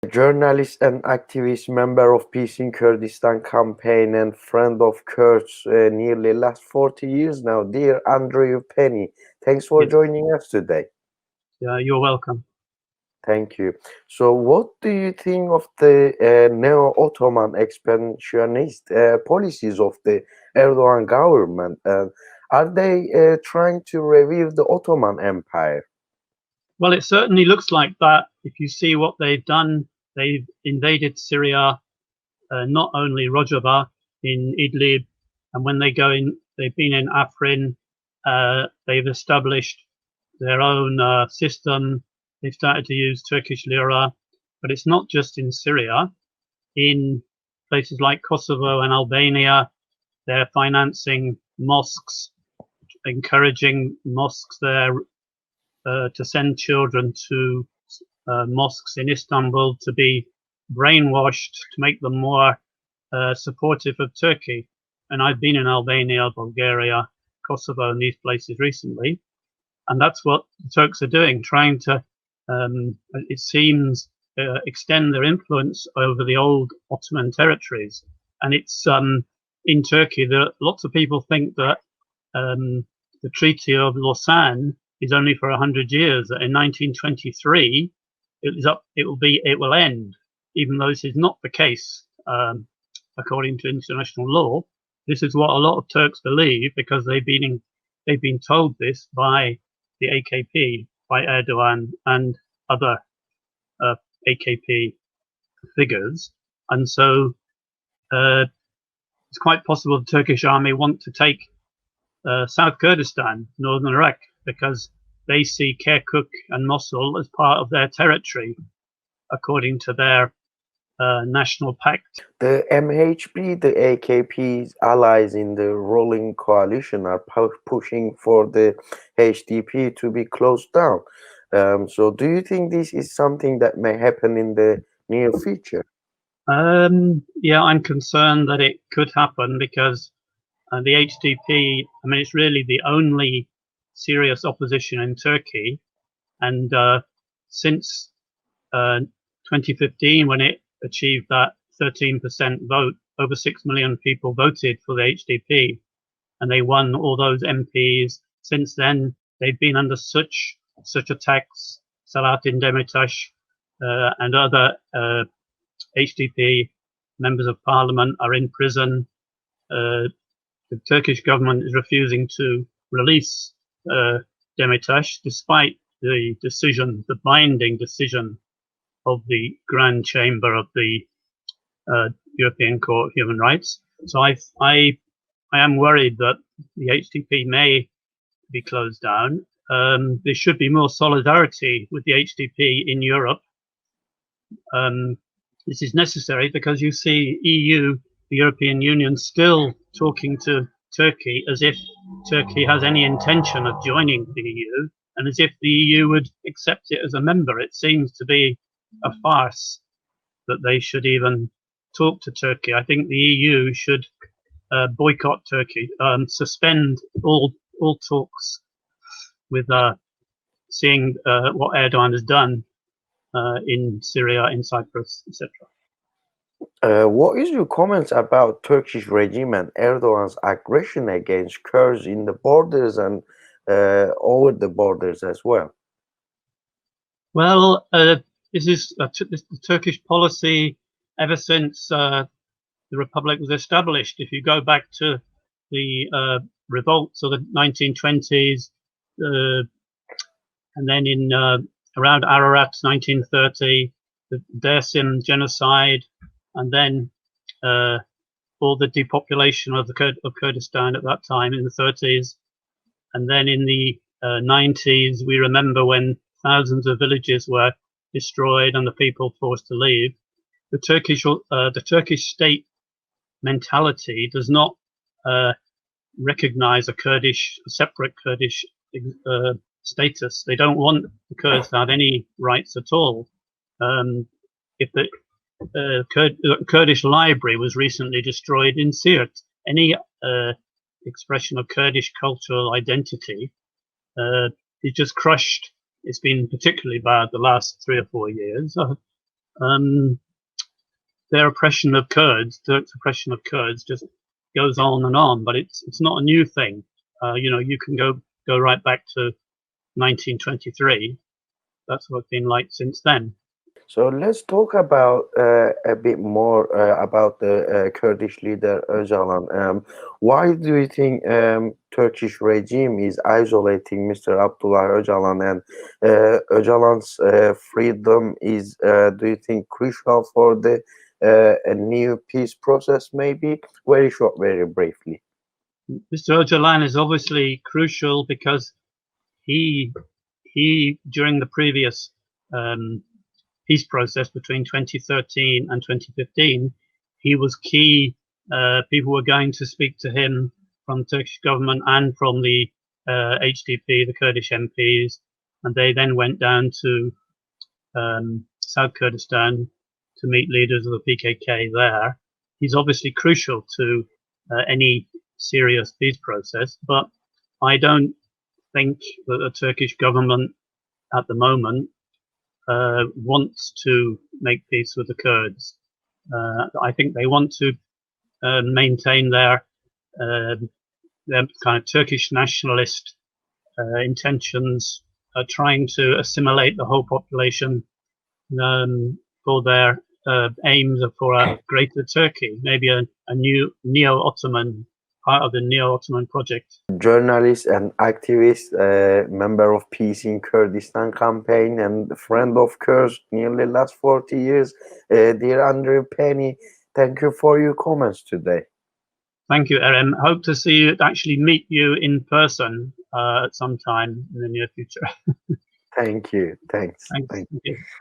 Journalist and activist, member of Peace in Kurdistan Campaign and friend of Kurds nearly last 40 years now. Dear Andrew Penny, thanks for Yes. joining us today. You're welcome. Thank you. So what do you think of the neo-Ottoman expansionist policies of the Erdogan government? Are they trying to revive the Ottoman Empire? Well, it certainly looks like that. If you see what they've done, they've invaded Syria, not only Rojava, in Idlib, and when they go in, they've been in Afrin. They've established their own system. They've started to use Turkish lira, but it's not just in Syria. In places like Kosovo and Albania, they're financing mosques, encouraging mosques there to send children to mosques in Istanbul to be brainwashed to make them more supportive of Turkey. And I've been in Albania, Bulgaria, Kosovo, and these places recently. And that's what the Turks are doing, trying to, it seems, extend their influence over the old Ottoman territories. And it's in Turkey, lots of people think that the Treaty of Lausanne is only for 100 years. In 1923, it will end, even though this is not the case according to international law. This is what a lot of Turks believe because they've been told this by the AKP, by Erdogan and other AKP figures, and so it's quite possible the Turkish army want to take South Kurdistan, northern Iraq, because they see Kirkuk and Mosul as part of their territory, according to their national pact. The MHP, the AKP's allies in the ruling coalition are pushing for the HDP to be closed down. So do you think this is something that may happen in the near future? Yeah, I'm concerned that it could happen because the HDP, I mean, it's really the only serious opposition in Turkey. And since 2015, when it achieved that 13% vote, over 6 million people voted for the HDP, and they won all those MPs. Since then, they've been under such attacks. Selahattin Demirtas and other HDP members of parliament are in prison. The Turkish government is refusing to release Demirtas, despite the decision, the binding decision of the Grand Chamber of the European Court of Human Rights. So I am worried that the HDP may be closed down. There should be more solidarity with the HDP in Europe. This is necessary because you see EU, the European Union, still talking to Turkey as if Turkey has any intention of joining the EU, and as if the EU would accept it as a member. It seems to be a farce that they should even talk to Turkey. I think the EU should boycott Turkey, suspend all talks with seeing what Erdogan has done in Syria, in Cyprus, etc. What is your comments about Turkish regime and Erdogan's aggression against Kurds in the borders and over the borders as well? Well, this is the Turkish policy ever since the Republic was established. If you go back to the revolts of the 1920s, and then in around Ararat 1930, the Dersim genocide, and then all the depopulation of Kurdistan at that time in the 30s, and then in the 90s, we remember when thousands of villages were destroyed and the people forced to leave. The Turkish state mentality does not recognize a separate Kurdish status. They don't want the Kurds to have any rights at all. If the Kurdish library was recently destroyed in Siirt, any expression of Kurdish cultural identity is just crushed. It's been particularly bad the last 3 or 4 years. their oppression of Kurds, Turk's oppression of Kurds, just goes on and on. But it's not a new thing. You can go right back to 1923. That's what it's been like since then. So let's talk about a bit more about the Kurdish leader Öcalan. Why do you think Turkish regime is isolating Mr. Abdullah Öcalan, and Öcalan's freedom is, do you think, crucial for the a new peace process? Maybe very short, very briefly. Mr. Öcalan is obviously crucial because he during the previous peace process between 2013 and 2015, he was key. People were going to speak to him from the Turkish government and from the HDP, the Kurdish MPs, and they then went down to South Kurdistan to meet leaders of the PKK there. He's obviously crucial to any serious peace process, but I don't think that the Turkish government at the moment wants to make peace with the Kurds. I think they want to maintain their kind of Turkish nationalist intentions, trying to assimilate the whole population for their aims for a greater Turkey, maybe a new neo-Ottoman, part of the neo-Ottoman project. Journalist and activist, member of Peace in Kurdistan Campaign, and friend of Kurds nearly last 40 years, dear Andrew Penny, thank you for your comments today. Thank you, Erem. Hope to see you, actually meet you in person at some time in the near future. Thank you. Thanks. Thank you.